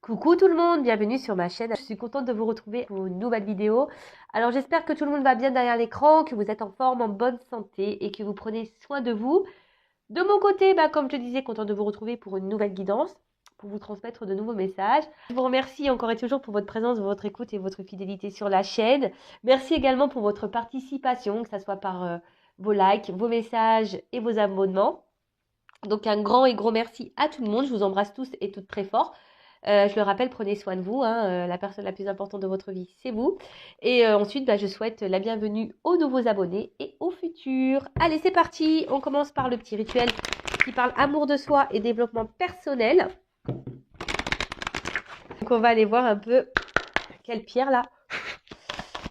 Coucou tout le monde, bienvenue sur ma chaîne. Je suis contente de vous retrouver pour une nouvelle vidéo. Alors j'espère que tout le monde va bien derrière l'écran, que vous êtes en forme, en bonne santé et que vous prenez soin de vous. De mon côté, comme je te disais, contente de vous retrouver pour une nouvelle guidance, pour vous transmettre de nouveaux messages. Je vous remercie encore et toujours pour votre présence, votre écoute et votre fidélité sur la chaîne. Merci également pour votre participation, que ce soit par vos likes, vos messages et vos abonnements. Donc un grand et gros merci à tout le monde. Je vous embrasse tous et toutes très fort. Je le rappelle, prenez soin de vous. La personne la plus importante de votre vie, c'est vous. Et ensuite, je souhaite la bienvenue aux nouveaux abonnés et aux futurs. Allez, c'est parti. On commence par le petit rituel qui parle amour de soi et développement personnel. Donc, on va aller voir un peu quelle pierre là.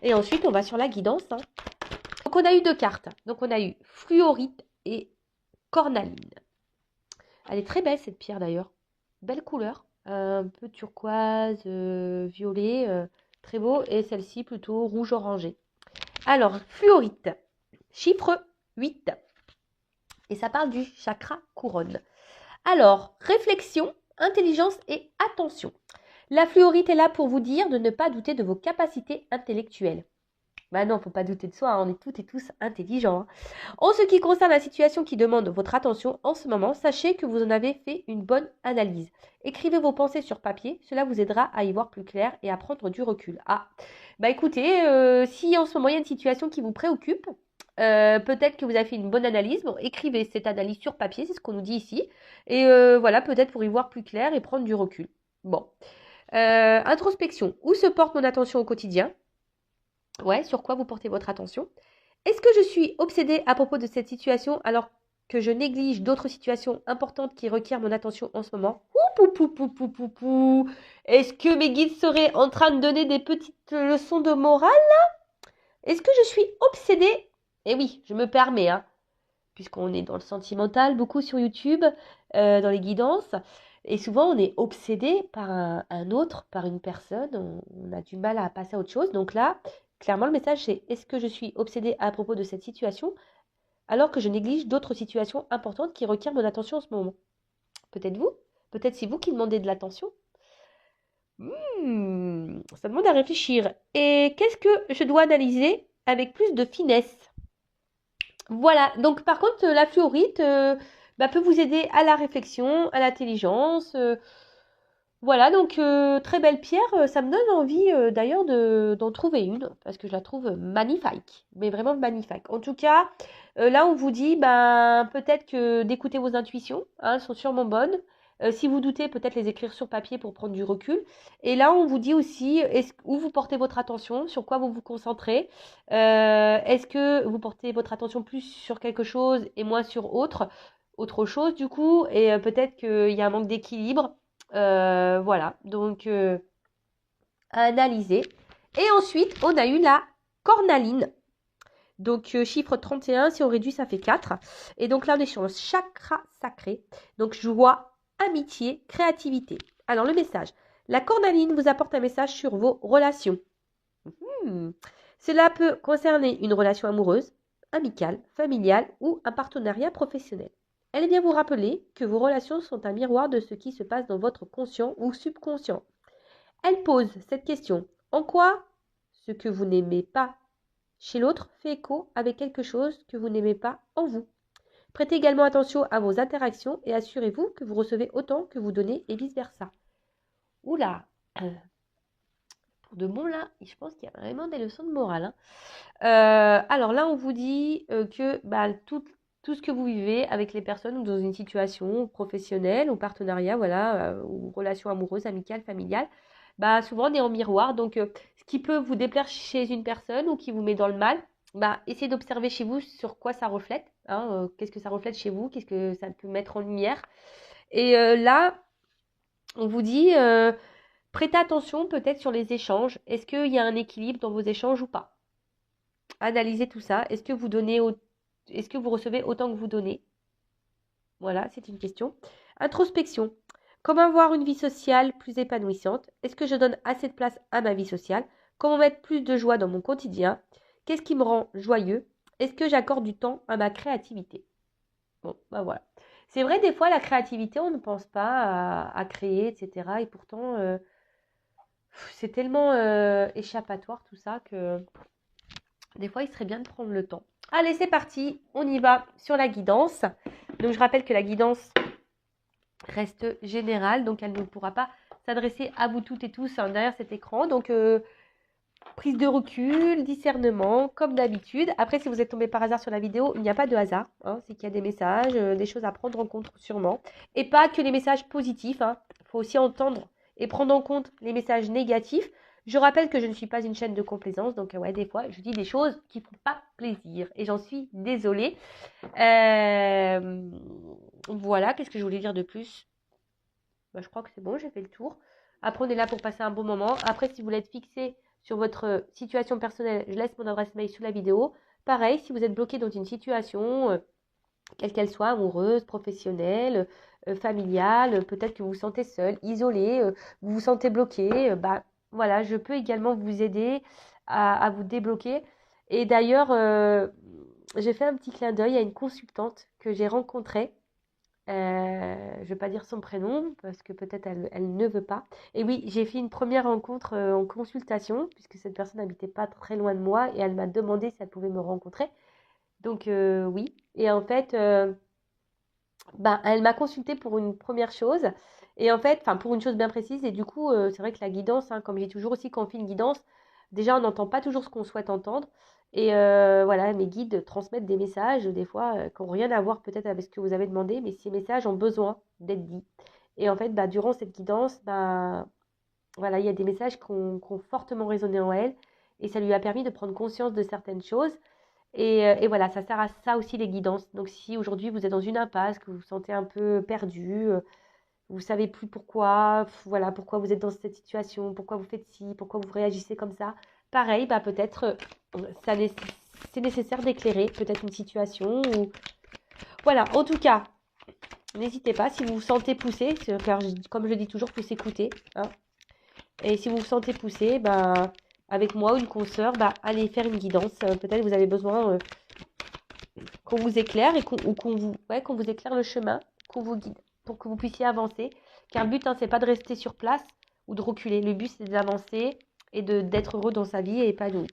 Et ensuite, on va sur la guidance. Donc, on a eu deux cartes. Donc, on a eu fluorite et cornaline. Elle est très belle cette pierre d'ailleurs. Belle couleur. Un peu turquoise, violet, très beau. Et celle-ci plutôt rouge orangé. Alors, fluorite, chiffre 8. Et ça parle du chakra couronne. Alors, réflexion, intelligence et attention. La fluorite est là pour vous dire de ne pas douter de vos capacités intellectuelles. Non, faut pas douter de soi, on est toutes et tous intelligents. En ce qui concerne la situation qui demande votre attention en ce moment, sachez que vous en avez fait une bonne analyse. Écrivez vos pensées sur papier, cela vous aidera à y voir plus clair et à prendre du recul. Écoutez, si en ce moment il y a une situation qui vous préoccupe, peut-être que vous avez fait une bonne analyse, écrivez cette analyse sur papier, c'est ce qu'on nous dit ici. Et voilà, peut-être pour y voir plus clair et prendre du recul. Introspection, où se porte mon attention au quotidien ? Ouais, sur quoi vous portez votre attention? Est-ce que je suis obsédée à propos de cette situation alors que je néglige d'autres situations importantes qui requièrent mon attention en ce moment? Est-ce que mes guides seraient en train de donner des petites leçons de morale là? Est-ce que je suis obsédée? Eh oui, je me permets, puisqu'on est dans le sentimental beaucoup sur YouTube, dans les guidances. Et souvent, on est obsédé par un autre, par une personne. On a du mal à passer à autre chose. Donc là, clairement, le message, c'est est-ce que je suis obsédée à propos de cette situation alors que je néglige d'autres situations importantes qui requièrent mon attention en ce moment? Peut-être vous? Peut-être c'est vous qui demandez de l'attention? Ça demande à réfléchir. Et qu'est-ce que je dois analyser avec plus de finesse? Voilà, donc par contre, la fluorite peut vous aider à la réflexion, à l'intelligence. Voilà, donc très belle pierre. Ça me donne envie d'ailleurs d'en trouver une, parce que je la trouve magnifique, mais vraiment magnifique. En tout cas, là on vous dit peut-être que d'écouter vos intuitions, elles sont sûrement bonnes. Si vous doutez, peut-être les écrire sur papier pour prendre du recul. Et là, on vous dit aussi où vous portez votre attention, sur quoi vous vous concentrez. Est-ce que vous portez votre attention plus sur quelque chose et moins sur autre chose du coup, et peut-être qu'il y a un manque d'équilibre. Voilà, donc à analyser. Et ensuite, on a eu la cornaline. Donc, chiffre 31, si on réduit, ça fait 4. Et donc là, on est sur le chakra sacré. Donc, joie, amitié, créativité. Alors, le message. La cornaline vous apporte un message sur vos relations. Cela peut concerner une relation amoureuse, amicale, familiale ou un partenariat professionnel. Elle vient vous rappeler que vos relations sont un miroir de ce qui se passe dans votre conscient ou subconscient. Elle pose cette question. En quoi ce que vous n'aimez pas chez l'autre fait écho avec quelque chose que vous n'aimez pas en vous? Prêtez également attention à vos interactions et assurez-vous que vous recevez autant que vous donnez et vice-versa. Oula, pour de bon là, je pense qu'il y a vraiment des leçons de morale. Alors là, on vous dit que tout ce que vous vivez avec les personnes ou dans une situation professionnelle ou partenariat, voilà, ou relation amoureuse, amicale, familiale, souvent on est en miroir. Donc, ce qui peut vous déplaire chez une personne ou qui vous met dans le mal, essayez d'observer chez vous sur quoi ça reflète. Qu'est-ce que ça reflète chez vous? Qu'est-ce que ça peut mettre en lumière? Et là, on vous dit, prêtez attention peut-être sur les échanges. Est-ce qu'il y a un équilibre dans vos échanges ou pas? Analysez tout ça. Est-ce que vous recevez autant que vous donnez? Voilà, c'est une question. Introspection. Comment avoir une vie sociale plus épanouissante? Est-ce que je donne assez de place à ma vie sociale? Comment mettre plus de joie dans mon quotidien? Qu'est-ce qui me rend joyeux? Est-ce que j'accorde du temps à ma créativité? Bon, voilà. C'est vrai, des fois, la créativité, on ne pense pas à créer, etc. Et pourtant, c'est tellement échappatoire tout ça que des fois, il serait bien de prendre le temps. Allez, c'est parti, on y va sur la guidance. Donc, je rappelle que la guidance reste générale, donc elle ne pourra pas s'adresser à vous toutes et tous derrière cet écran. Donc, prise de recul, discernement, comme d'habitude. Après, si vous êtes tombé par hasard sur la vidéo, il n'y a pas de hasard. C'est qu'il y a des messages, des choses à prendre en compte sûrement. Et pas que les messages positifs. Il faut aussi entendre et prendre en compte les messages négatifs. Je rappelle que je ne suis pas une chaîne de complaisance. Donc, ouais, des fois, je dis des choses qui ne font pas plaisir. Et j'en suis désolée. Voilà, qu'est-ce que je voulais dire de plus? Je crois que c'est bon, j'ai fait le tour. Après, on est là pour passer un bon moment. Après, si vous voulez être fixé sur votre situation personnelle, je laisse mon adresse mail sous la vidéo. Pareil, si vous êtes bloqué dans une situation, quelle qu'elle soit, amoureuse, professionnelle, familiale, peut-être que vous vous sentez seul, isolé, vous vous sentez bloqué, voilà, je peux également vous aider à vous débloquer. Et d'ailleurs, j'ai fait un petit clin d'œil à une consultante que j'ai rencontrée. Je ne vais pas dire son prénom parce que peut-être elle ne veut pas. Et oui, j'ai fait une première rencontre en consultation puisque cette personne n'habitait pas très loin de moi et elle m'a demandé si elle pouvait me rencontrer. Donc oui. Et en fait, elle m'a consultée pour une première chose et en fait, enfin pour une chose bien précise. Et du coup, c'est vrai que la guidance, comme j'ai toujours aussi quand on fait une guidance, déjà on n'entend pas toujours ce qu'on souhaite entendre. Et voilà, mes guides transmettent des messages, des fois, qui n'ont rien à voir peut-être avec ce que vous avez demandé, mais ces messages ont besoin d'être dits. Et en fait, durant cette guidance, voilà, il y a des messages qui ont fortement résonné en elle, et ça lui a permis de prendre conscience de certaines choses. Et voilà, ça sert à ça aussi les guidances. Donc si aujourd'hui vous êtes dans une impasse, que vous vous sentez un peu perdu, vous savez plus pourquoi, voilà, pourquoi vous êtes dans cette situation, pourquoi vous faites ci, pourquoi vous réagissez comme ça. Pareil, peut-être c'est nécessaire d'éclairer peut-être une situation. Voilà, en tout cas, n'hésitez pas si vous vous sentez poussé, car comme je le dis toujours, il faut s'écouter. Et si vous vous sentez poussé, avec moi ou une consoeur, allez faire une guidance. Peut-être que vous avez besoin qu'on vous éclaire et qu'on vous éclaire le chemin, qu'on vous guide pour que vous puissiez avancer. Car le but, c'est pas de rester sur place ou de reculer. Le but, c'est d'avancer et d'être heureux dans sa vie et épanoui.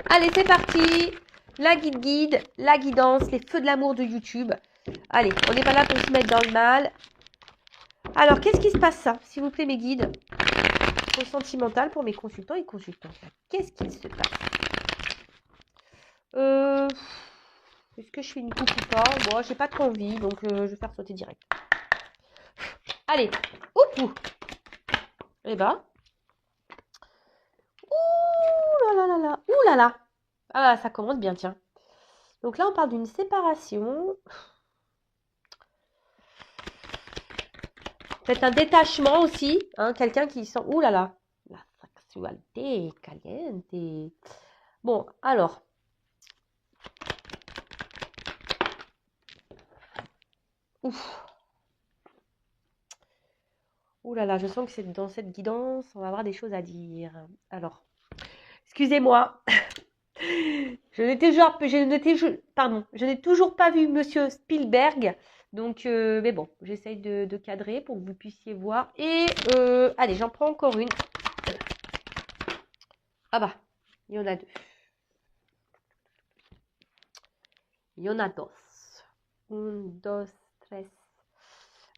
Allez, c'est parti. La guide, la guidance, les feux de l'amour de YouTube. Allez, on n'est pas là pour se mettre dans le mal. Alors, qu'est-ce qui se passe ça, s'il vous plaît, mes guides? Au sentimental pour mes consultants et consultantes. Qu'est-ce qu'il se passe? Est-ce que je fais une coupe ou pas? Bon, j'ai pas trop envie, donc je vais faire sauter direct. Allez, ouh. Eh ben. Ouh là là là là. Ouh là là. Ah, ça commence bien, tiens. Donc là, on parle d'une séparation. Peut-être un détachement aussi. Quelqu'un qui sent... Ouh là là. La sexualité caliente. Bon, alors. Ouf. Ouh là là, je sens que c'est dans cette guidance, on va avoir des choses à dire. Alors, excusez-moi. Je n'ai toujours pas vu Monsieur Spielberg. Donc, mais bon, j'essaye de cadrer pour que vous puissiez voir. Et, allez, j'en prends encore une. Ah il y en a deux. Il y en a dos. Un, dos, tres.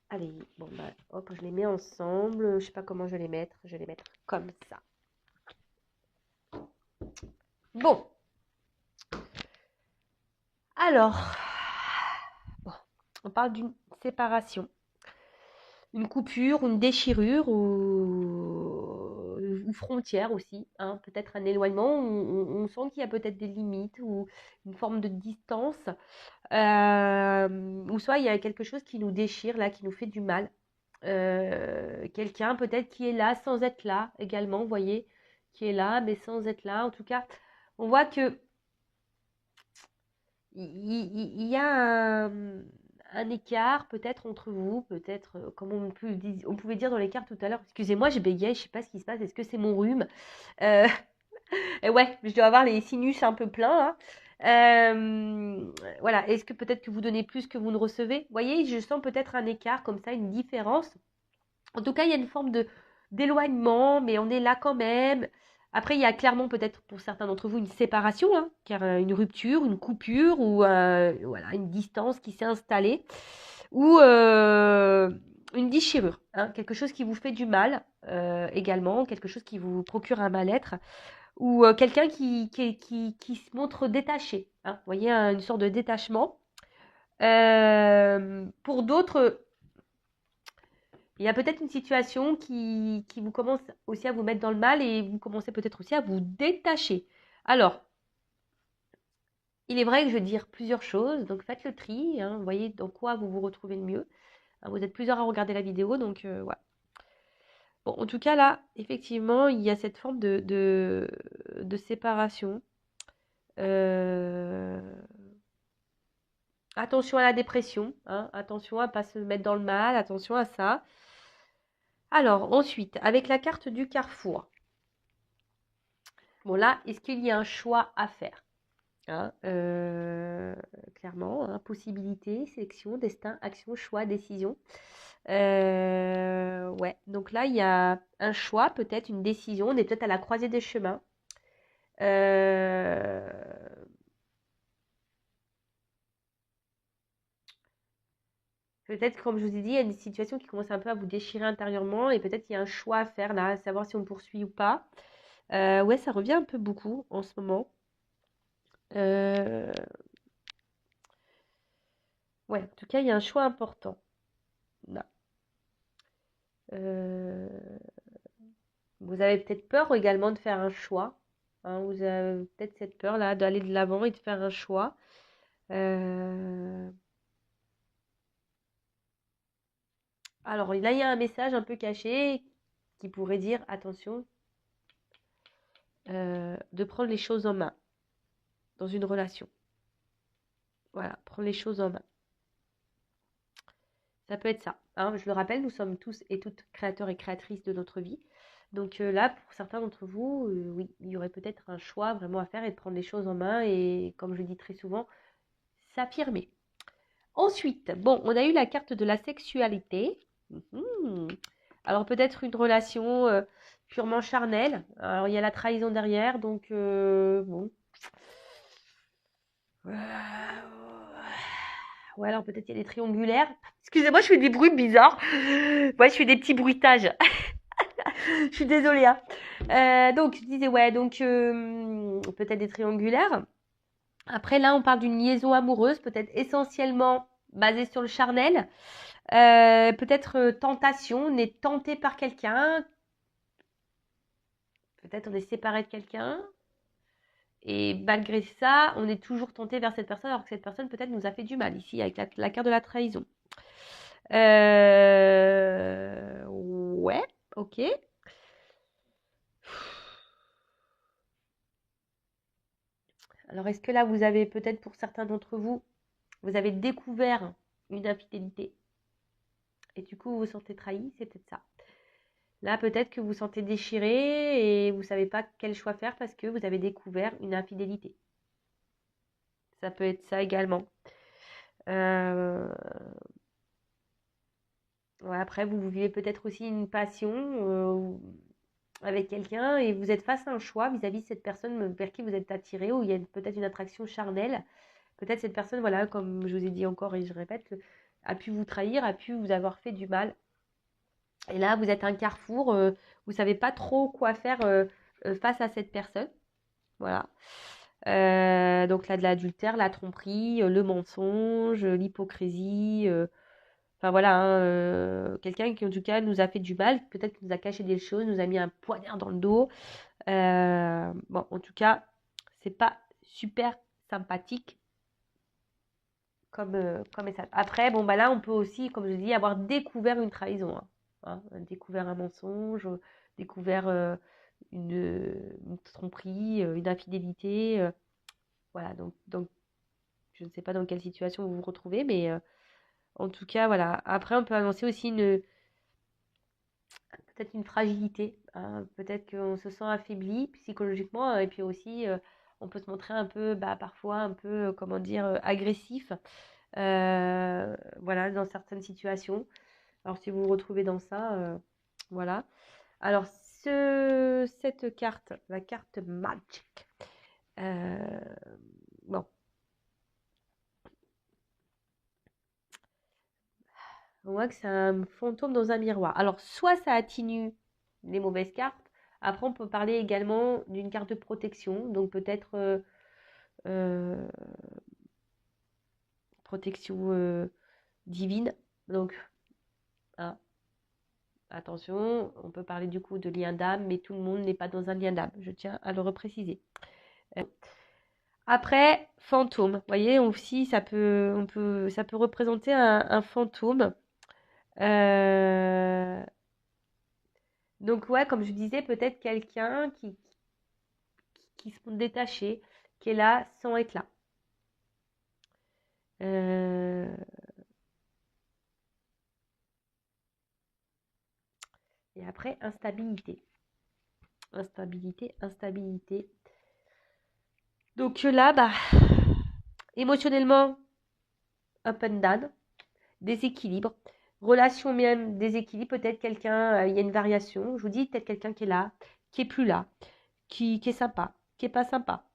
Allez, bon, hop, je les mets ensemble. Je sais pas comment je vais les mettre. Je vais les mettre comme ça. Bon. Alors, on parle d'une séparation. Une coupure, une déchirure ou frontière aussi. Peut-être un éloignement. On sent qu'il y a peut-être des limites ou une forme de distance. Ou soit il y a quelque chose qui nous déchire, là, qui nous fait du mal. Quelqu'un peut-être qui est là sans être là également, vous voyez, qui est là mais sans être là. En tout cas, on voit que il y a un écart peut-être entre vous, peut-être, comme on pouvait dire dans l'écart tout à l'heure. Excusez-moi, j'ai bégayé, je sais pas ce qui se passe, est-ce que c'est mon rhume? Et ouais, je dois avoir les sinus un peu pleins là. Voilà, est-ce que peut-être que vous donnez plus que vous ne recevez? Vous voyez, je sens peut-être un écart comme ça, une différence. En tout cas, il y a une forme d'éloignement, mais on est là quand même. Après, il y a clairement peut-être pour certains d'entre vous une séparation, hein, car une rupture, une coupure ou voilà, une distance qui s'est installée, ou une déchirure, hein, quelque chose qui vous fait du mal également, quelque chose qui vous procure un mal-être, ou quelqu'un qui se montre détaché, hein, vous voyez, une sorte de détachement. Pour d'autres, il y a peut-être une situation qui vous commence aussi à vous mettre dans le mal et vous commencez peut-être aussi à vous détacher. Alors, il est vrai que je vais dire plusieurs choses, donc faites le tri, hein, voyez dans quoi vous vous retrouvez le mieux. Hein, vous êtes plusieurs à regarder la vidéo, donc voilà. Bon, en tout cas, là, effectivement, il y a cette forme de séparation. Euh, Attention à la dépression, hein, attention à ne pas se mettre dans le mal, attention à ça. Alors, ensuite, avec la carte du carrefour. Bon, là, est-ce qu'il y a un choix à faire? Hein, clairement, hein, possibilité, sélection, destin, action, choix, décision. Ouais, donc là, il y a un choix, peut-être une décision. On est peut-être à la croisée des chemins. Euh, Peut-être, comme je vous ai dit, il y a une situation qui commence un peu à vous déchirer intérieurement et peut-être il y a un choix à faire là, à savoir si on poursuit ou pas. Ouais, ça revient un peu beaucoup en ce moment. Euh, ouais, en tout cas, il y a un choix important là. Euh, Vous avez peut-être peur également de faire un choix, hein, vous avez peut-être cette peur là d'aller de l'avant et de faire un choix. Euh, Alors là, il y a un message un peu caché qui pourrait dire attention, de prendre les choses en main dans une relation. Voilà, prendre les choses en main. Ça peut être ça, hein. Je le rappelle, nous sommes tous et toutes créateurs et créatrices de notre vie. Donc là, pour certains d'entre vous, oui, il y aurait peut-être un choix vraiment à faire et de prendre les choses en main et, comme je le dis très souvent, s'affirmer. Ensuite, bon, on a eu la carte de la sexualité. Mhm. Alors peut-être une relation purement charnelle. Alors il y a la trahison derrière, donc bon. Ouais, alors peut-être il y a des triangulaires. Excusez-moi, je fais des bruits bizarres. Ouais, je fais des petits bruitages. Je suis désolée, hein. Donc je disais ouais, donc peut-être des triangulaires. Après là, on parle d'une liaison amoureuse, peut-être essentiellement basée sur le charnel. Peut-être tentation, on est tenté par quelqu'un, peut-être on est séparé de quelqu'un, et malgré ça, on est toujours tenté vers cette personne, alors que cette personne peut-être nous a fait du mal, ici, avec la carte de la trahison. Ouais, ok. Alors, est-ce que là, vous avez peut-être, pour certains d'entre vous, vous avez découvert une infidélité, et du coup, vous vous sentez trahi, c'est peut-être ça. Là, peut-être que vous vous sentez déchiré et vous ne savez pas quel choix faire parce que vous avez découvert une infidélité. Ça peut être ça également. Euh, ouais, après, vous vivez peut-être aussi une passion avec quelqu'un et vous êtes face à un choix vis-à-vis de cette personne vers qui vous êtes attiré ou il y a peut-être une attraction charnelle. Peut-être cette personne, voilà, comme je vous ai dit encore et je répète, a pu vous trahir, a pu vous avoir fait du mal. Et là, vous êtes à un carrefour, vous ne savez pas trop quoi faire face à cette personne. Voilà. Donc là, de l'adultère, la tromperie, le mensonge, l'hypocrisie. Enfin voilà, hein, quelqu'un qui en tout cas nous a fait du mal, peut-être qu'il nous a caché des choses, nous a mis un poignard dans le dos. Bon, en tout cas, c'est pas super sympathique comme message. Après, bon bah là, on peut aussi, comme je dis, avoir découvert une trahison, découvert un mensonge, découvert une tromperie, une infidélité. Voilà, donc je ne sais pas dans quelle situation vous vous retrouvez, mais en tout cas, voilà. Après, on peut annoncer aussi peut-être une fragilité, hein. Peut-être qu'on se sent affaibli psychologiquement et puis aussi on peut se montrer un peu, parfois un peu, comment dire, agressif, voilà, dans certaines situations. Alors si vous vous retrouvez dans ça, voilà. Alors cette carte, la carte Magic, bon, on voit que c'est un fantôme dans un miroir. Alors soit ça atténue les mauvaises cartes. Après, on peut parler également d'une carte de protection, donc peut-être euh, protection divine. Donc, hein, attention, on peut parler du coup de lien d'âme, mais tout le monde n'est pas dans un lien d'âme. Je tiens à le repréciser. Après, fantôme. Vous voyez, aussi, ça peut représenter un fantôme. Donc, ouais, comme je disais, peut-être quelqu'un qui se montre détaché, qui est là sans être là. Et après, instabilité. Instabilité, instabilité. Donc là, émotionnellement, up and down, déséquilibre. Relation même, déséquilibre. Peut-être quelqu'un, il y a une variation. Je vous dis, peut-être quelqu'un qui est là, qui est plus là, qui est sympa, qui est pas sympa.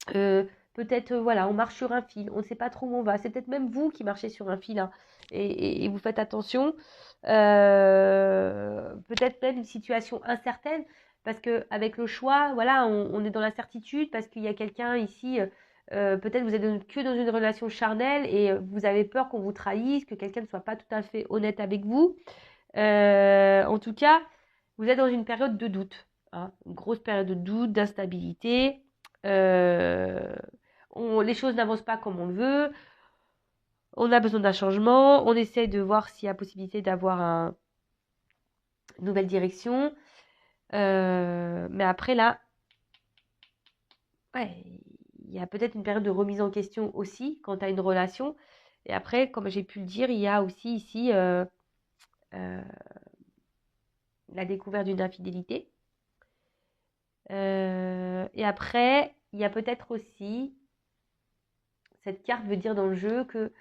Peut-être, voilà, on marche sur un fil, on ne sait pas trop où on va. C'est peut-être même vous qui marchez sur un fil, hein, et vous faites attention. Peut-être même une situation incertaine, parce que avec le choix, voilà, on est dans l'incertitude, parce qu'il y a quelqu'un ici, peut-être vous êtes que dans une relation charnelle et vous avez peur qu'on vous trahisse, que quelqu'un ne soit pas tout à fait honnête avec vous. En tout cas, vous êtes dans une période de doute, hein, une grosse période de doute, d'instabilité. Euh, les choses n'avancent pas comme on le veut. On a besoin d'un changement. On essaie de voir s'il y a possibilité d'avoir une nouvelle direction. Mais après, là, ouais, il y a peut-être une période de remise en question aussi quant à une relation. Et après, comme j'ai pu le dire, il y a aussi ici euh, la découverte d'une infidélité. Et après, il y a peut-être aussi, cette carte veut dire dans le jeu que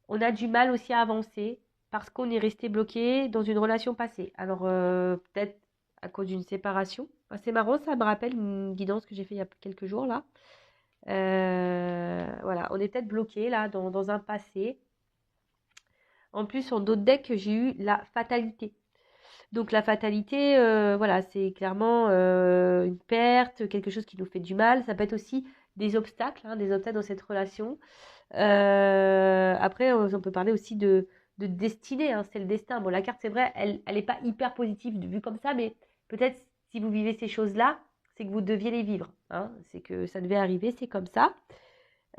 on a du mal aussi à avancer parce qu'on est resté bloqué dans une relation passée. Alors, peut-être à cause d'une séparation. C'est marrant, ça me rappelle une guidance que j'ai fait il y a quelques jours là. Voilà, on est peut-être bloqué là dans un passé. En plus, en d'autres decks, j'ai eu la fatalité. Donc la fatalité, voilà, c'est clairement une perte, quelque chose qui nous fait du mal. Ça peut être aussi des obstacles dans cette relation. Après, on peut parler aussi de destinée, hein, c'est le destin. Bon, la carte, c'est vrai, elle est pas hyper positive vue comme ça, mais peut-être si vous vivez ces choses-là, c'est que vous deviez les vivre, hein. C'est que ça devait arriver, c'est comme ça.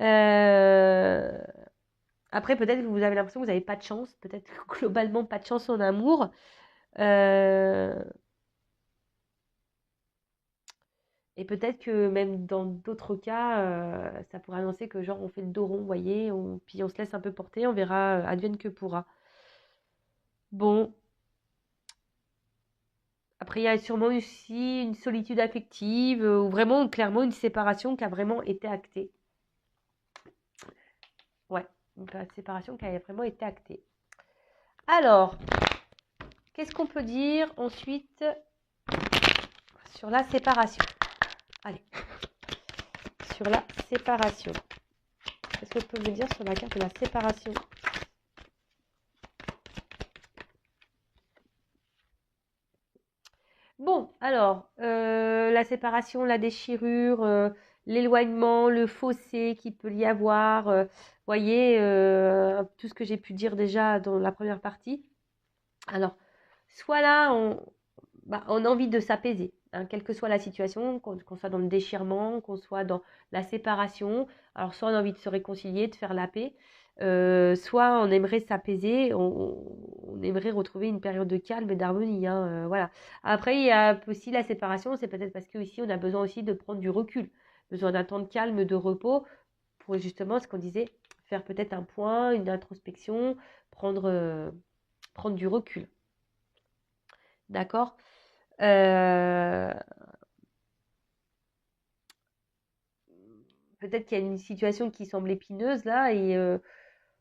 Euh, Après, peut-être que vous avez l'impression que vous n'avez pas de chance, peut-être globalement pas de chance en amour. Euh, Et peut-être que même dans d'autres cas, ça pourrait annoncer que genre on fait le dos rond, vous voyez, puis on se laisse un peu porter, on verra, advienne que pourra. Bon, après il y a sûrement aussi une solitude affective, ou vraiment clairement une séparation qui a vraiment été actée. Ouais, une séparation qui a vraiment été actée. Alors, qu'est-ce qu'on peut dire ensuite sur la séparation? Allez, sur la séparation. Qu'est-ce que je peux vous dire sur la carte de la séparation? Bon, alors, la séparation, la déchirure, l'éloignement, le fossé qu'il peut y avoir, voyez, tout ce que j'ai pu dire déjà dans la première partie. Alors, soit là, on a envie de s'apaiser, hein, quelle que soit la situation, qu'on soit dans le déchirement, qu'on soit dans la séparation. Alors, soit on a envie de se réconcilier, de faire la paix, soit on aimerait s'apaiser, on aimerait retrouver une période de calme et d'harmonie, hein, voilà. Après, il y a aussi la séparation, c'est peut-être parce qu'ici, on a besoin aussi de prendre du recul, besoin d'un temps de calme, de repos, pour justement, ce qu'on disait, faire peut-être un point, une introspection, prendre du recul. D'accord. peut-être qu'il y a une situation qui semble épineuse là et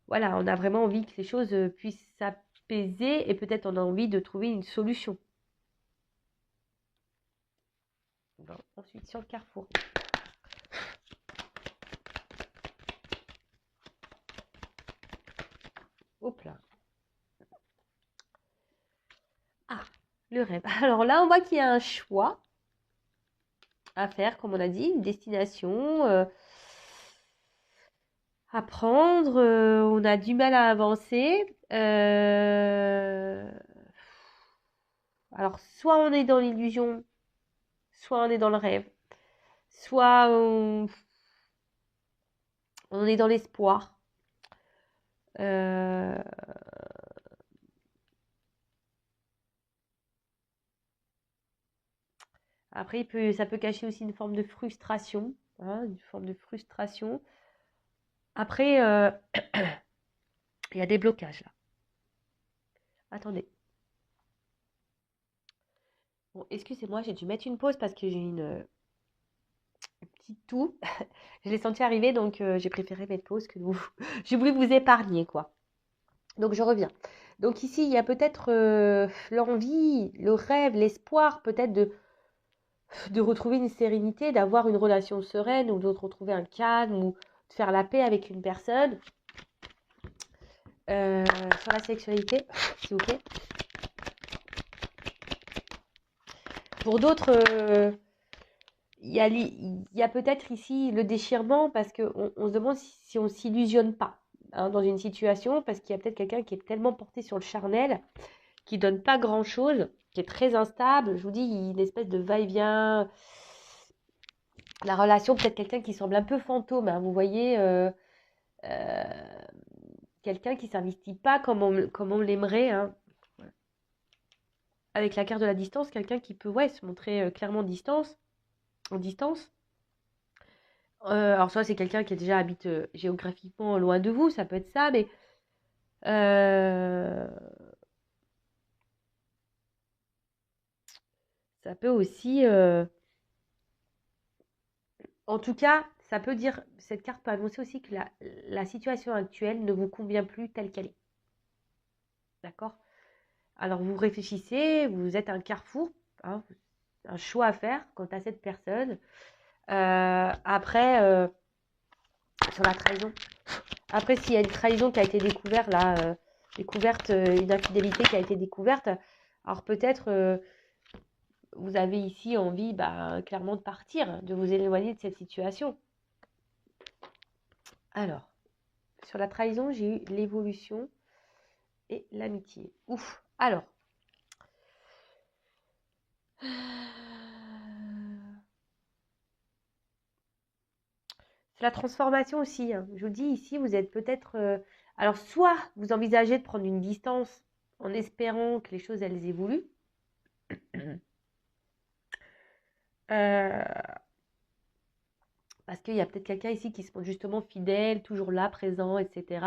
voilà, on a vraiment envie que les choses puissent s'apaiser et peut-être on a envie de trouver une solution. Bon, ensuite, sur le carrefour. Hop là. Ah, le rêve. Alors là, on voit qu'il y a un choix à faire, comme on a dit, une destination à prendre. On a du mal à avancer. Alors, soit on est dans l'illusion, soit on est dans le rêve, soit on est dans l'espoir. Après, ça peut cacher aussi une forme de frustration. Hein, une forme de frustration. Après, il y a des blocages là. Attendez. Bon, excusez-moi, j'ai dû mettre une pause parce que j'ai une petite toux. Je l'ai senti arriver, donc j'ai préféré mettre pause que vous. J'ai voulu vous épargner, quoi. Donc je reviens. Donc ici, il y a peut-être l'envie, le rêve, l'espoir peut-être de retrouver une sérénité, d'avoir une relation sereine ou de retrouver un calme ou de faire la paix avec une personne. Sur la sexualité, s'il vous plaît. Pour d'autres, il y a peut-être ici le déchirement parce qu'on se demande si on ne s'illusionne pas hein, dans une situation, parce qu'il y a peut-être quelqu'un qui est tellement porté sur le charnel, qui ne donne pas grand-chose, qui est très instable. Je vous dis, il y a une espèce de va-et-vient. La relation, peut-être quelqu'un qui semble un peu fantôme. Hein, vous voyez, quelqu'un qui ne s'investit pas comme on l'aimerait. Hein. Avec la carte de la distance, quelqu'un qui peut se montrer clairement en distance. Alors soit c'est quelqu'un qui habite géographiquement loin de vous, ça peut être ça, mais ça peut aussi, en tout cas, ça peut dire, cette carte peut annoncer aussi que la situation actuelle ne vous convient plus telle qu'elle est. D'accord? Alors vous réfléchissez, vous êtes à un carrefour, hein, un choix à faire quant à cette personne. Après, sur la trahison. Après, s'il y a une trahison qui a été découverte, là, une infidélité qui a été découverte, alors peut-être vous avez ici envie clairement de partir, de vous éloigner de cette situation. Alors, sur la trahison, j'ai eu l'évolution et l'amitié. Ouf. Alors. C'est la transformation aussi. Hein. Je vous dis ici, vous êtes peut-être... alors, soit vous envisagez de prendre une distance en espérant que les choses, elles évoluent. Parce qu'il y a peut-être quelqu'un ici qui se montre justement fidèle, toujours là, présent, etc.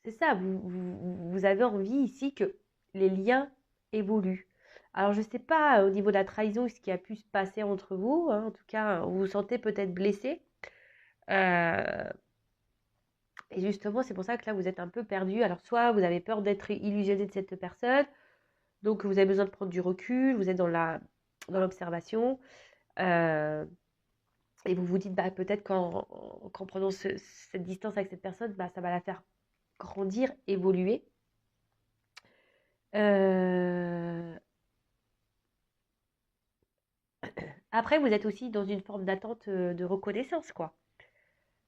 C'est ça, vous avez envie ici que les liens évoluent. Alors, je ne sais pas au niveau de la trahison ce qui a pu se passer entre vous. Hein. En tout cas, vous vous sentez peut-être blessé. Et justement, c'est pour ça que là, vous êtes un peu perdu. Alors, soit vous avez peur d'être illusionné de cette personne, donc vous avez besoin de prendre du recul, vous êtes dans l'observation, et vous vous dites, peut-être qu'en prenant cette distance avec cette personne, ça va la faire grandir, évoluer. Après, vous êtes aussi dans une forme d'attente de reconnaissance, quoi.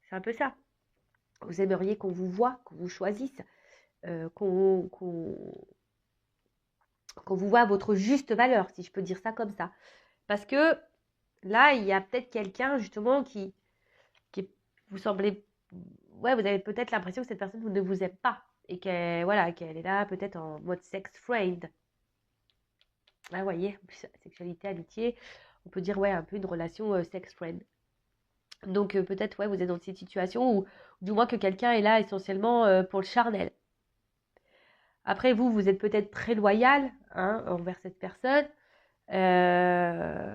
C'est un peu ça. Vous aimeriez qu'on vous voie, qu'on vous choisisse, qu'on vous voit à votre juste valeur, si je peux dire ça comme ça. Parce que là, il y a peut-être quelqu'un, justement, qui vous semblez... Ouais, vous avez peut-être l'impression que cette personne ne vous aime pas. Et qu'elle est là, peut-être en mode sex friend. Ah, vous voyez, sexualité, amitié, on peut dire, un peu une relation sex friend. Donc, peut-être, vous êtes dans cette situation où, du moins, que quelqu'un est là essentiellement pour le charnel. Après, vous êtes peut-être très loyal envers cette personne. Euh,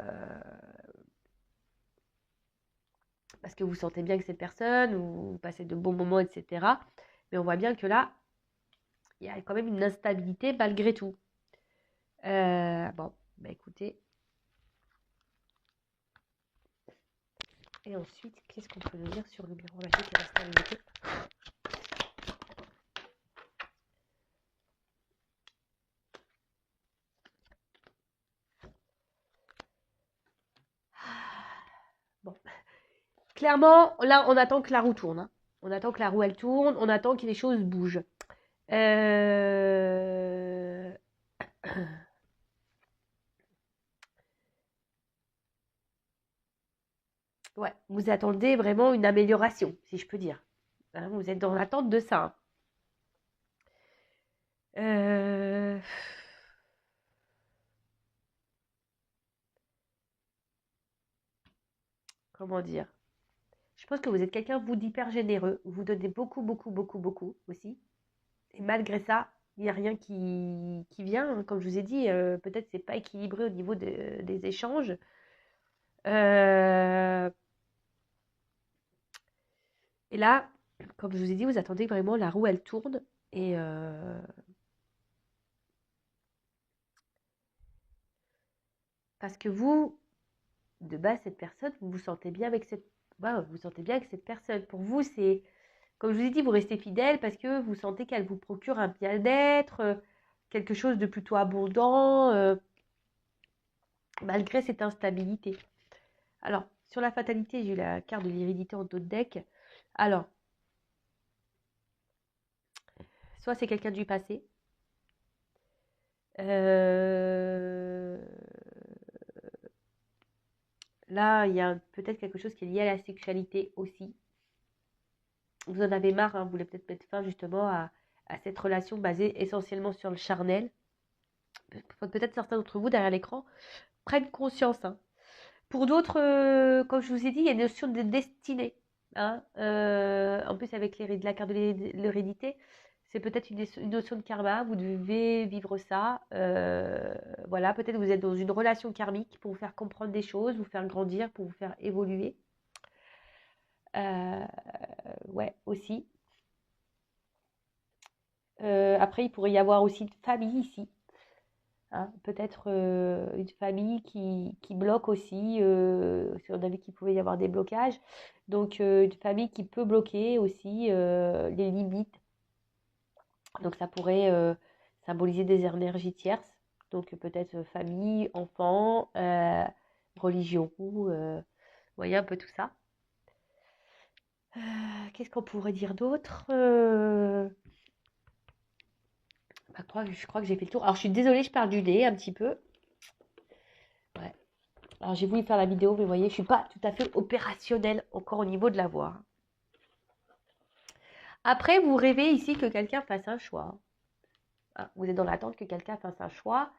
parce que vous sentez bien que cette personne, ou vous passez de bons moments, etc. Mais on voit bien que là, il y a quand même une instabilité malgré tout. Bon, bah écoutez. Et ensuite, qu'est-ce qu'on peut nous dire sur le miroir magique et l'instabilité? Bon, clairement, là, on attend que la roue tourne, hein. On attend que la roue, elle tourne. On attend que les choses bougent. Euh... Ouais, vous attendez vraiment une amélioration, si je peux dire. Hein, vous êtes dans l'attente de ça. Euh, Comment dire? Je pense que vous êtes quelqu'un, vous, d'hyper généreux. Vous donnez beaucoup, beaucoup, beaucoup, beaucoup aussi. Et malgré ça, il n'y a rien qui vient, hein. Comme je vous ai dit, peut-être c'est pas équilibré au niveau des échanges. Euh, et là, comme je vous ai dit, vous attendez que vraiment la roue, elle tourne. Et parce que vous, de base, cette personne, vous vous sentez bien avec cette, ouais, vous vous sentez bien avec cette personne. Pour vous, c'est, comme je vous ai dit, vous restez fidèle parce que vous sentez qu'elle vous procure un bien-être, quelque chose de plutôt abondant, malgré cette instabilité. Alors, sur la fatalité, j'ai eu la carte de l'hérédité en dos de deck. Alors, soit c'est quelqu'un du passé. Euh, Là, il y a peut-être quelque chose qui est lié à la sexualité aussi. Vous en avez marre, hein, vous voulez peut-être mettre fin justement à cette relation basée essentiellement sur le charnel. Peut-être certains d'entre vous derrière l'écran prennent conscience, hein. Pour d'autres, comme je vous ai dit, il y a une notion de destinée, hein. En plus, avec la carte de l'hérédité, c'est peut-être une notion de karma. Vous devez vivre ça. Voilà, peut-être vous êtes dans une relation karmique pour vous faire comprendre des choses, vous faire grandir, pour vous faire évoluer. Euh, ouais, aussi. Après, il pourrait y avoir aussi une famille ici, hein. Peut-être une famille qui bloque aussi. Si on a vu qu'il pouvait y avoir des blocages. Donc, une famille qui peut bloquer aussi les limites. Donc, ça pourrait symboliser des énergies tierces. Donc, peut-être famille, enfant, religion. Vous voyez un peu tout ça. Qu'est-ce qu'on pourrait dire d'autre? Je crois que j'ai fait le tour. Alors, je suis désolée, je perds du nez un petit peu. Ouais. Alors, j'ai voulu faire la vidéo, mais vous voyez, je suis pas tout à fait opérationnelle encore au niveau de la voix. Après, vous rêvez ici que quelqu'un fasse un choix. Ah, vous êtes dans l'attente que quelqu'un fasse un choix,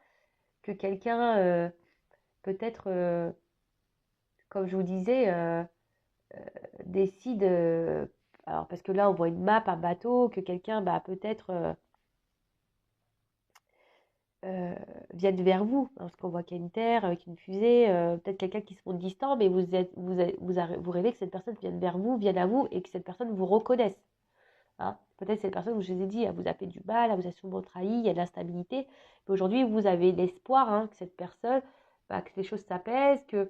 que quelqu'un, peut-être, comme je vous disais, décide. Alors, parce que là, on voit une map, un bateau, que quelqu'un, bah, peut-être, euh, vienne vers vous. Parce qu'on voit qu'il y a une terre avec une fusée, peut-être quelqu'un qui se montre distant, mais vous rêvez que cette personne vienne vers vous, vienne à vous, et que cette personne vous reconnaisse. Hein. Peut-être cette personne, je vous ai dit, elle vous a fait du mal, elle vous a sûrement trahi, il y a de l'instabilité. Mais aujourd'hui, vous avez l'espoir, hein, que cette personne, bah, que les choses s'apaisent, que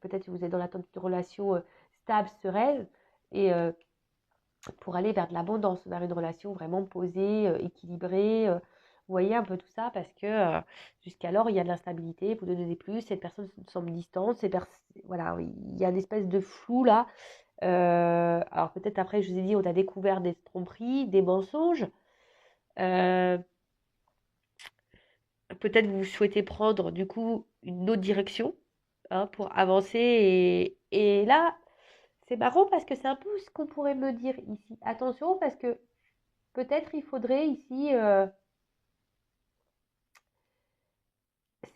peut-être que vous êtes dans l'attente d'une relation stable, sereine, et pour aller vers de l'abondance, vers une relation vraiment posée, équilibrée. Vous voyez un peu tout ça parce que jusqu'alors, il y a de l'instabilité, vous ne donnez plus, cette personne semble distante, voilà, il y a une espèce de flou là. Alors peut-être après, je vous ai dit, on a découvert des tromperies, des mensonges. Euh, Peut-être vous souhaitez prendre du coup une autre direction, hein, pour avancer. Et là, c'est marrant parce que c'est un peu ce qu'on pourrait me dire ici. Attention parce que peut-être il faudrait ici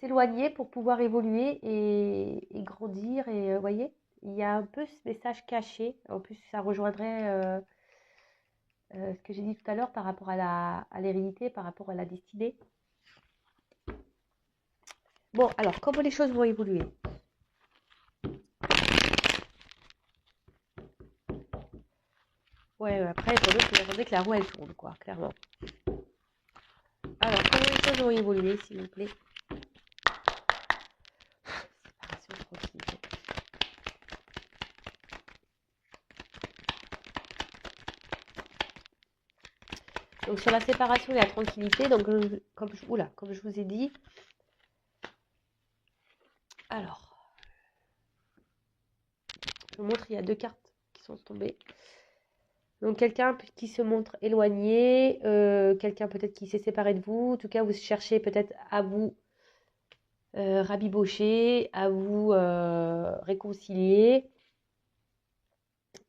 s'éloigner pour pouvoir évoluer et grandir. Et vous voyez, il y a un peu ce message caché. En plus, ça rejoindrait ce que j'ai dit tout à l'heure par rapport à l'hérédité, par rapport à la destinée. Bon, alors, comment les choses vont évoluer? Ouais, après, pour nous, vous attendez que la roue, elle tourne, quoi, clairement. Alors, comment les choses vont évoluer, s'il vous plaît? Séparation, tranquillité. Donc, sur la séparation et la tranquillité, donc, comme je vous ai dit, alors, je vous montre, il y a 2 cartes qui sont tombées. Donc, quelqu'un qui se montre éloigné, quelqu'un peut-être qui s'est séparé de vous. En tout cas, vous cherchez peut-être à vous rabibocher, à vous réconcilier.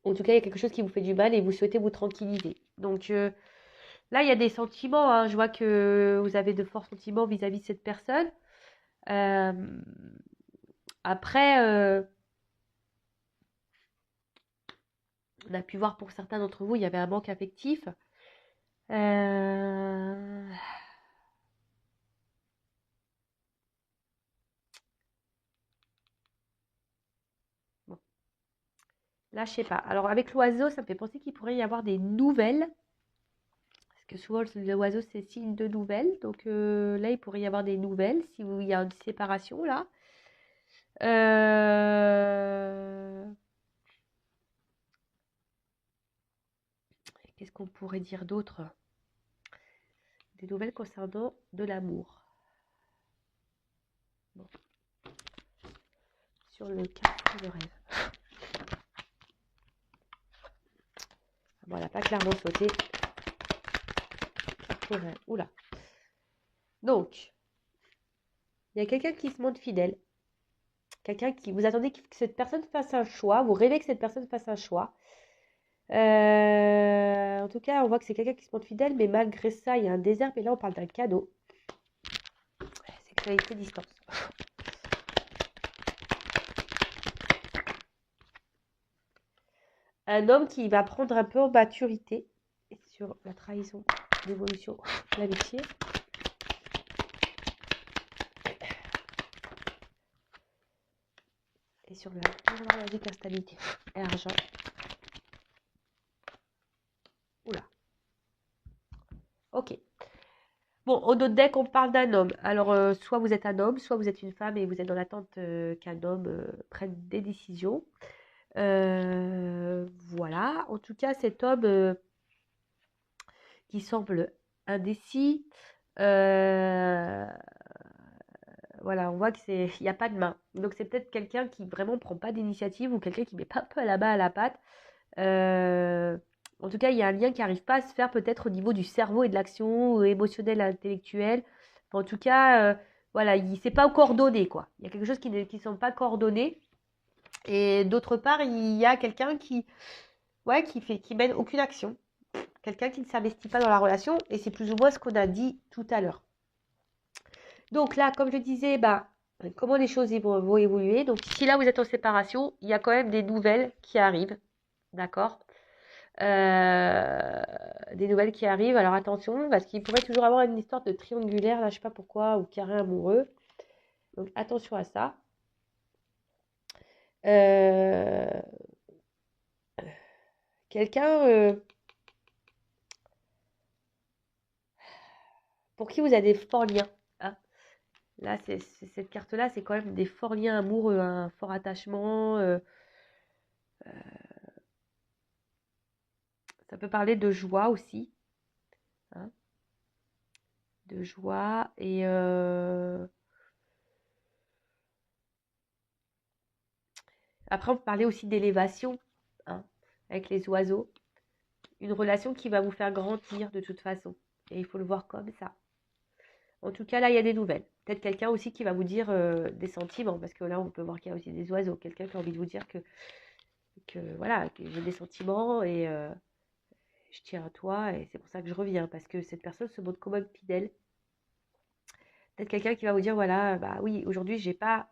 En tout cas, il y a quelque chose qui vous fait du mal et vous souhaitez vous tranquilliser. Donc, là, il y a des sentiments, hein. Je vois que vous avez de forts sentiments vis-à-vis de cette personne. Euh, après, on a pu voir pour certains d'entre vous, il y avait un manque affectif. Euh, Bon, là, je sais pas. Alors, avec l'oiseau, ça me fait penser qu'il pourrait y avoir des nouvelles. Parce que souvent, l'oiseau, c'est signe de nouvelles. Donc, là, il pourrait y avoir des nouvelles si il y a une séparation, là. Qu'est-ce qu'on pourrait dire d'autre? Des nouvelles concernant de l'amour. Bon. Sur le carrefour de rêve. Bon, elle n'a pas clairement sauté. Carrefour de rêve. Oula. Donc, il y a quelqu'un qui se montre fidèle. Quelqu'un qui vous attendez que cette personne fasse un choix. Vous rêvez que cette personne fasse un choix. En tout cas, on voit que c'est quelqu'un qui se montre fidèle, mais malgré ça, il y a un désert. Mais là, on parle d'un cadeau. Sexualité distance. Un homme qui va prendre un peu en maturité sur la trahison, l'évolution, l'amitié. Et sur la magique instabilité et argent. Oula. Ok. Bon, au autre deck, on parle d'un homme. Alors, soit vous êtes un homme, soit vous êtes une femme et vous êtes dans l'attente qu'un homme prenne des décisions. Voilà. En tout cas, cet homme qui semble indécis, voilà, on voit que il n'y a pas de main. Donc, c'est peut-être quelqu'un qui vraiment prend pas d'initiative ou quelqu'un qui met pas un peu la main à la pâte. En tout cas, il y a un lien qui n'arrive pas à se faire peut-être au niveau du cerveau et de l'action émotionnelle, intellectuelle. En tout cas, voilà, il ne s'est pas coordonné, quoi. Il y a quelque chose qui ne sont pas coordonnés. Et d'autre part, il y a quelqu'un ouais, qui mène aucune action. Quelqu'un qui ne s'investit pas dans la relation. Et c'est plus ou moins ce qu'on a dit tout à l'heure. Donc là, comme je disais, bah, comment les choses vont évoluer. Donc si là, vous êtes en séparation, il y a quand même des nouvelles qui arrivent. D'accord? Des nouvelles qui arrivent. Alors attention, parce qu'il pourrait toujours avoir une histoire de triangulaire, là je sais pas pourquoi, ou carré amoureux. Donc attention à ça. Euh, Quelqu'un pour qui vous avez des forts liens. Hein. Là, cette carte-là, c'est quand même des forts liens amoureux, un fort attachement. Ça peut parler de joie aussi. Hein, de joie et après on peut parler aussi d'élévation, hein, avec les oiseaux. Une relation qui va vous faire grandir de toute façon. Et il faut le voir comme ça. En tout cas, là, il y a des nouvelles. Peut-être quelqu'un aussi qui va vous dire des sentiments, parce que là, on peut voir qu'il y a aussi des oiseaux. Quelqu'un qui a envie de vous dire que voilà, que j'ai des sentiments et je tiens à toi et c'est pour ça que je reviens, parce que cette personne se montre quand même fidèle. Peut-être quelqu'un qui va vous dire, voilà, bah oui, aujourd'hui, j'ai pas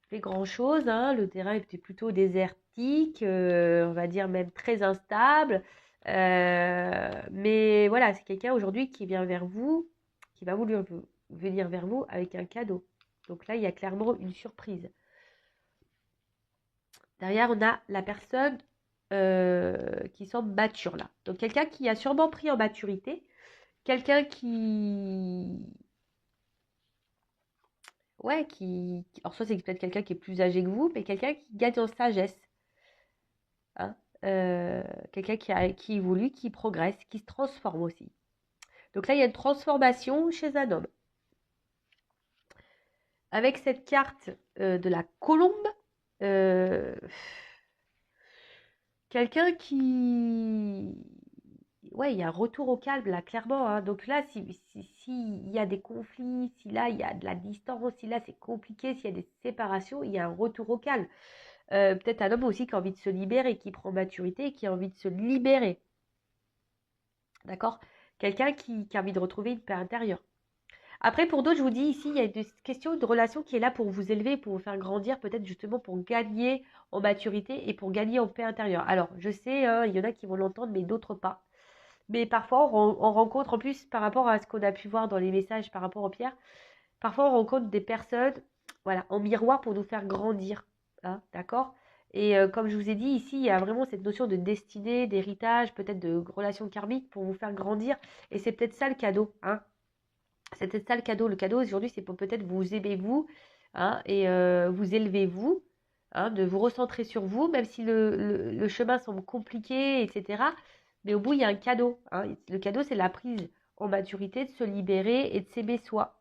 fait grand-chose, hein, le terrain était plutôt désertique, on va dire même très instable. Mais voilà, c'est quelqu'un aujourd'hui qui vient vers vous, qui va venir vers vous avec un cadeau. Donc là, il y a clairement une surprise. Derrière, on a la personne qui semble mature là. Donc quelqu'un qui a sûrement pris en maturité, quelqu'un qui... Ouais, alors soit c'est peut-être quelqu'un qui est plus âgé que vous, mais quelqu'un qui gagne en sagesse. Hein. Quelqu'un qui évolue, qui progresse, qui se transforme aussi. Donc là, il y a une transformation chez un homme. Avec cette carte de la colombe, euh, quelqu'un qui... Ouais, il y a un retour au calme, là, clairement. Hein. Donc là, s'il y a des conflits, si là, il y a de la distance, si là, c'est compliqué, s'il y a des séparations, il y a un retour au calme. Peut-être un homme aussi qui a envie de se libérer, qui prend maturité et qui a envie de se libérer. D'accord? Quelqu'un qui a envie de retrouver une paix intérieure. Après, pour d'autres, je vous dis ici, il y a une question de relation qui est là pour vous élever, pour vous faire grandir, peut-être justement pour gagner en maturité et pour gagner en paix intérieure. Alors, je sais, hein, il y en a qui vont l'entendre, mais d'autres pas. Mais parfois, on rencontre, en plus, par rapport à ce qu'on a pu voir dans les messages par rapport aux pierres, parfois on rencontre des personnes, voilà, en miroir pour nous faire grandir. Hein, d'accord? Et comme je vous ai dit, ici, il y a vraiment cette notion de destinée, d'héritage, peut-être de relation karmique pour vous faire grandir. Et c'est peut-être ça le cadeau. Hein. C'est peut-être ça le cadeau. Le cadeau aujourd'hui, c'est pour peut-être vous aimer vous, hein, et vous élever vous, hein, de vous recentrer sur vous, même si le chemin semble compliqué, etc. Mais au bout, il y a un cadeau. Hein. Le cadeau, c'est la prise en maturité, de se libérer et de s'aimer soi.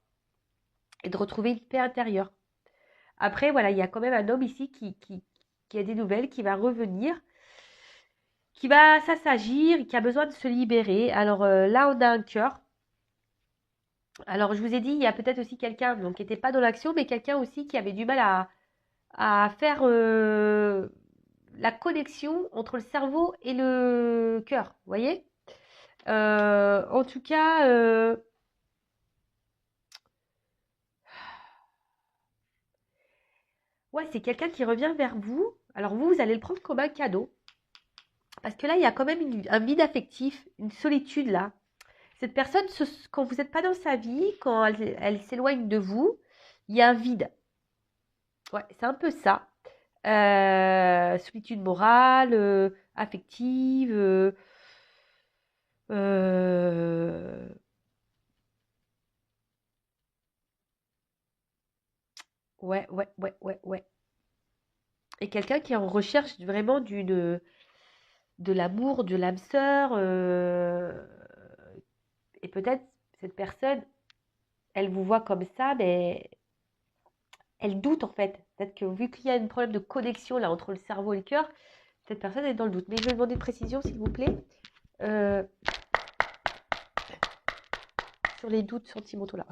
Et de retrouver une paix intérieure. Après, voilà, il y a quand même un homme ici qui a des nouvelles, qui va revenir, qui va s'assagir, qui a besoin de se libérer. Alors là, on a un cœur. Alors, je vous ai dit, il y a peut-être aussi quelqu'un qui n'était pas dans l'action, mais quelqu'un aussi qui avait du mal à faire la connexion entre le cerveau et le cœur. Vous voyez? En tout cas, ouais, c'est quelqu'un qui revient vers vous. Alors vous allez le prendre comme un cadeau. Parce que là, il y a quand même un vide affectif, une solitude là. Cette personne, quand vous n'êtes pas dans sa vie, quand elle s'éloigne de vous, il y a un vide. Ouais, c'est un peu ça. Solitude morale, affective. Euh, ouais, ouais, ouais, ouais, ouais. Et quelqu'un qui est en recherche vraiment de l'amour, de l'âme sœur. Et peut-être cette personne, elle vous voit comme ça, mais elle doute en fait. Peut-être que vu qu'il y a un problème de connexion là entre le cerveau et le cœur, cette personne est dans le doute. Mais je vais demander une précision s'il vous plaît euh, sur les doutes sentimentaux là.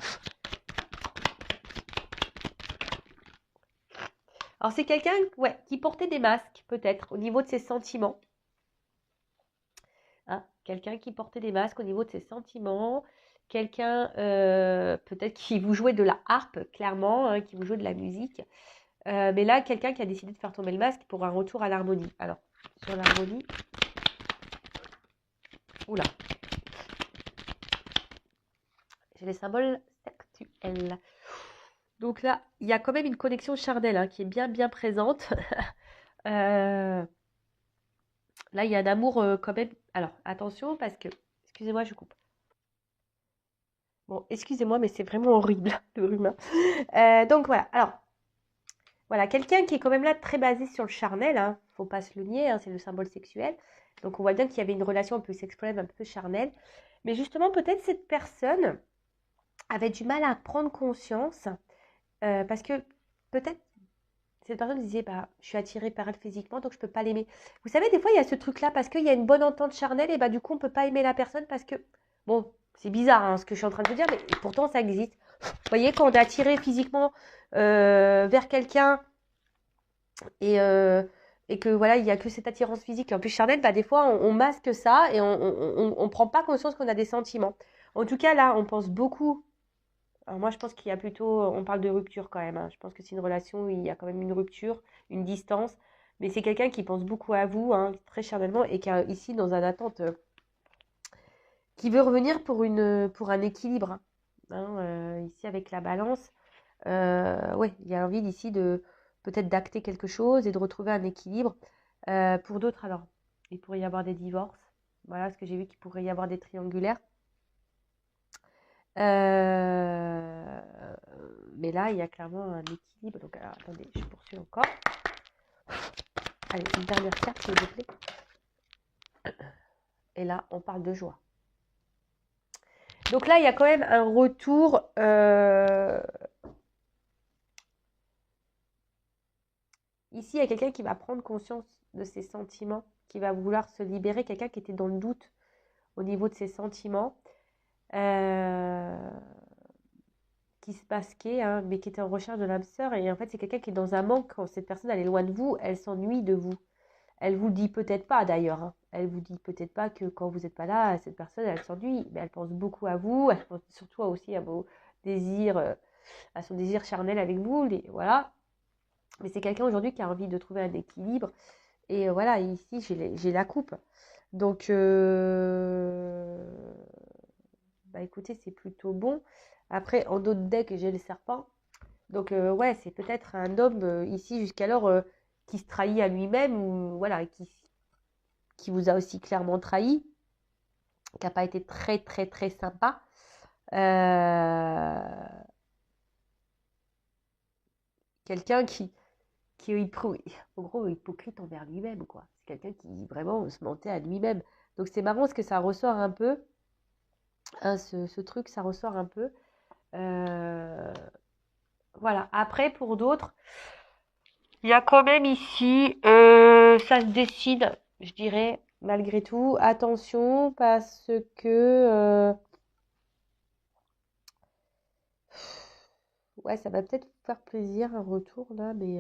Alors c'est quelqu'un ouais, qui portait des masques peut-être au niveau de ses sentiments. Hein, quelqu'un qui portait des masques au niveau de ses sentiments. Quelqu'un peut-être qui vous jouait de la harpe clairement, hein, qui vous jouait de la musique. Mais là, quelqu'un qui a décidé de faire tomber le masque pour un retour à l'harmonie. Alors, sur l'harmonie... Oula, j'ai les symboles sexuels. Donc là, il y a quand même une connexion charnelle hein, qui est bien, bien présente. Euh, Là, il y a un amour quand même... Alors, attention parce que... Excusez-moi, je coupe. Bon, excusez-moi, mais c'est vraiment horrible, le rhume. Donc voilà, alors... Voilà, quelqu'un qui est quand même là très basé sur le charnel, hein, faut pas se le nier, hein, c'est le symbole sexuel. Donc on voit bien qu'il y avait une relation un peu sexuelle, un peu charnelle. Mais justement, peut-être cette personne avait du mal à prendre conscience parce que peut-être cette personne disait bah, je suis attirée par elle physiquement donc je peux pas l'aimer. Vous savez, des fois il y a ce truc-là parce qu'il y a une bonne entente charnelle et bah du coup on peut pas aimer la personne parce que bon, c'est bizarre hein, ce que je suis en train de vous dire, mais pourtant ça existe. Vous voyez, quand on est attiré physiquement vers quelqu'un et que voilà, il y a que cette attirance physique en plus charnelle, bah, des fois on masque ça et on prend pas conscience qu'on a des sentiments. En tout cas, là, on pense beaucoup. Alors moi, je pense qu'il y a plutôt, on parle de rupture quand même. Hein. Je pense que c'est une relation où il y a quand même une rupture, une distance. Mais c'est quelqu'un qui pense beaucoup à vous, hein, très charnellement, et qui est ici dans un attente, qui veut revenir pour un équilibre. Hein, ici avec la balance. Ouais, il y a envie ici de peut-être d'acter quelque chose et de retrouver un équilibre. Pour d'autres, alors, il pourrait y avoir des divorces. Voilà ce que j'ai vu qu'il pourrait y avoir des triangulaires. Euh, mais là, il y a clairement un équilibre. Donc, alors, attendez, je poursuis encore. Allez, une dernière carte, s'il vous plaît. Et là, on parle de joie. Donc là, il y a quand même un retour. Ici, il y a quelqu'un qui va prendre conscience de ses sentiments, qui va vouloir se libérer, quelqu'un qui était dans le doute au niveau de ses sentiments, qui se masquait, hein, mais qui était en recherche de l'âme sœur. Et en fait, c'est quelqu'un qui est dans un manque. Quand cette personne, elle est loin de vous, elle s'ennuie de vous. Elle vous le dit peut-être pas d'ailleurs. Hein. Elle vous dit peut-être pas que quand vous n'êtes pas là, cette personne, elle s'ennuie. Mais elle pense beaucoup à vous. Elle pense surtout aussi à vos désirs, à son désir charnel avec vous. Voilà. Mais c'est quelqu'un aujourd'hui qui a envie de trouver un équilibre. Et voilà, ici, j'ai la coupe. Donc, bah écoutez, c'est plutôt bon. Après, en d'autres decks, j'ai le serpent. Donc, ouais, c'est peut-être un homme ici jusqu'alors qui se trahit à lui-même ou voilà, qui vous a aussi clairement trahi, qui n'a pas été très, très, très sympa. Quelqu'un qui est en gros hypocrite envers lui-même, quoi. C'est quelqu'un qui vraiment se mentait à lui-même. Donc, c'est marrant parce que ça ressort un peu. Hein, ce truc, ça ressort un peu. Voilà. Après, pour d'autres, il y a quand même ici, ça se décide, je dirais, malgré tout. Attention, parce que, ouais, ça va peut-être vous faire plaisir un retour là, mais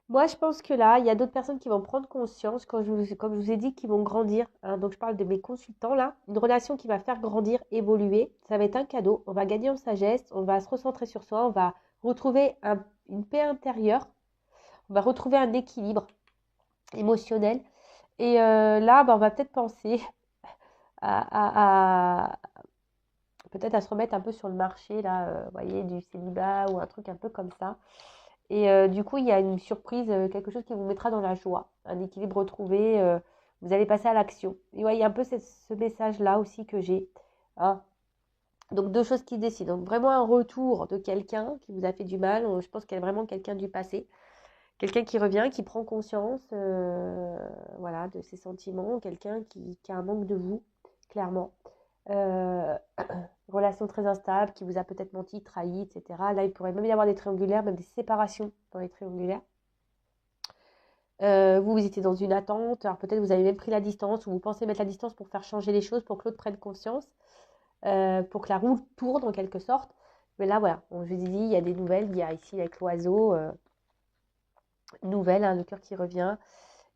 moi, je pense que là, il y a d'autres personnes qui vont prendre conscience, comme je vous ai dit, qui vont grandir. Hein. Donc, je parle de mes consultants là. Une relation qui va faire grandir, évoluer. Ça va être un cadeau. On va gagner en sagesse. On va se recentrer sur soi. On va retrouver une paix intérieure. On va retrouver un équilibre émotionnel. Et là, bah, on va peut-être penser à peut-être à se remettre un peu sur le marché, là, vous voyez, du célibat ou un truc un peu comme ça. Et du coup, il y a une surprise, quelque chose qui vous mettra dans la joie, un équilibre retrouvé, vous allez passer à l'action. Et ouais, il y a un peu ce message-là aussi que j'ai. Hein. Donc, deux choses qui se décident. Donc, vraiment un retour de quelqu'un qui vous a fait du mal. Je pense qu'il y a vraiment quelqu'un du passé. Quelqu'un qui revient, qui prend conscience voilà, de ses sentiments. Quelqu'un qui a un manque de vous, clairement. Euh, relation très instable, qui vous a peut-être menti, trahi, etc. Là, il pourrait même y avoir des triangulaires, même des séparations dans les triangulaires. Vous étiez dans une attente, alors peut-être vous avez même pris la distance, ou vous pensez mettre la distance pour faire changer les choses, pour que l'autre prenne conscience, pour que la roue tourne en quelque sorte. Mais là, voilà, je vous ai dit, il y a des nouvelles, il y a ici avec l'oiseau, nouvelle, hein, le cœur qui revient,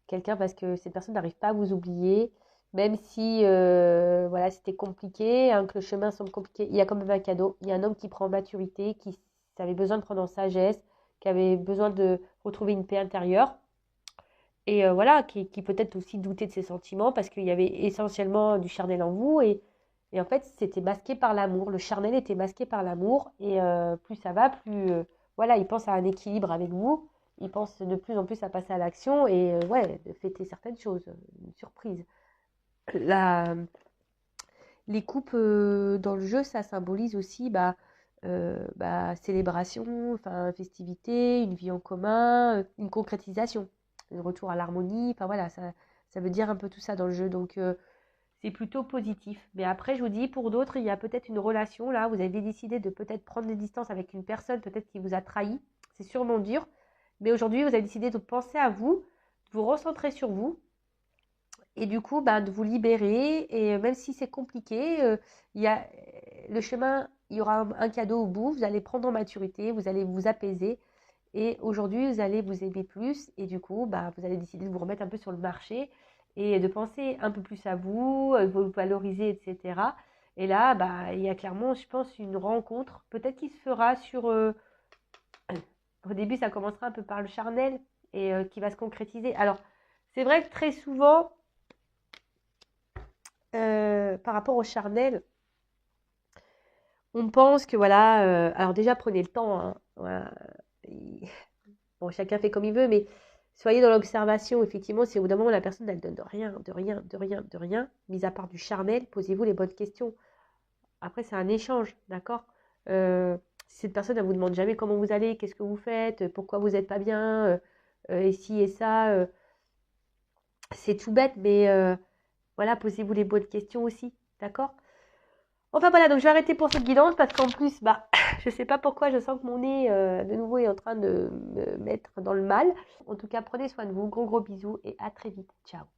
quelqu'un parce que cette personne n'arrive pas à vous oublier, même si voilà, c'était compliqué, hein, que le chemin semble compliqué, il y a quand même un cadeau. Il y a un homme qui prend maturité, qui avait besoin de prendre en sagesse, qui avait besoin de retrouver une paix intérieure. Et voilà, qui peut-être aussi doutait de ses sentiments parce qu'il y avait essentiellement du charnel en vous. Et en fait, c'était masqué par l'amour. Le charnel était masqué par l'amour. Et plus ça va, plus voilà, il pense à un équilibre avec vous. Il pense de plus en plus à passer à l'action et ouais, de fêter certaines choses. Une surprise. La, les coupes dans le jeu, ça symbolise aussi célébration, enfin, festivité, une vie en commun, une concrétisation, un retour à l'harmonie. Enfin voilà, ça veut dire un peu tout ça dans le jeu. Donc c'est plutôt positif. Mais après, je vous dis, pour d'autres, il y a peut-être une relation là. Vous avez décidé de peut-être prendre des distances avec une personne, peut-être qui vous a trahi. C'est sûrement dur. Mais aujourd'hui, vous avez décidé de penser à vous, de vous recentrer sur vous et du coup, bah, de vous libérer. Et même si c'est compliqué, il y a le chemin, il y aura un cadeau au bout. Vous allez prendre en maturité, vous allez vous apaiser. Et aujourd'hui, vous allez vous aimer plus. Et du coup, bah, vous allez décider de vous remettre un peu sur le marché et de penser un peu plus à vous, vous valoriser, etc. Et là, bah, il y a clairement, je pense, une rencontre. Peut-être qui se fera sur... au début, ça commencera un peu par le charnel et qui va se concrétiser. Alors, c'est vrai que très souvent par rapport au charnel, on pense que voilà, alors déjà prenez le temps, hein, voilà. Bon, chacun fait comme il veut, mais soyez dans l'observation. Effectivement, si au bout d'un moment la personne elle donne de rien, de rien, de rien, de rien, mis à part du charnel, posez-vous les bonnes questions. Après, c'est un échange, d'accord? Si cette personne elle vous demande jamais comment vous allez, qu'est-ce que vous faites, pourquoi vous n'êtes pas bien, et ci et ça, c'est tout bête, mais voilà, posez-vous les bonnes questions aussi, d'accord? Enfin voilà, donc je vais arrêter pour cette guidance parce qu'en plus, bah, je sais pas pourquoi, je sens que mon nez de nouveau est en train de me mettre dans le mal. En tout cas, prenez soin de vous, gros bisous et à très vite. Ciao.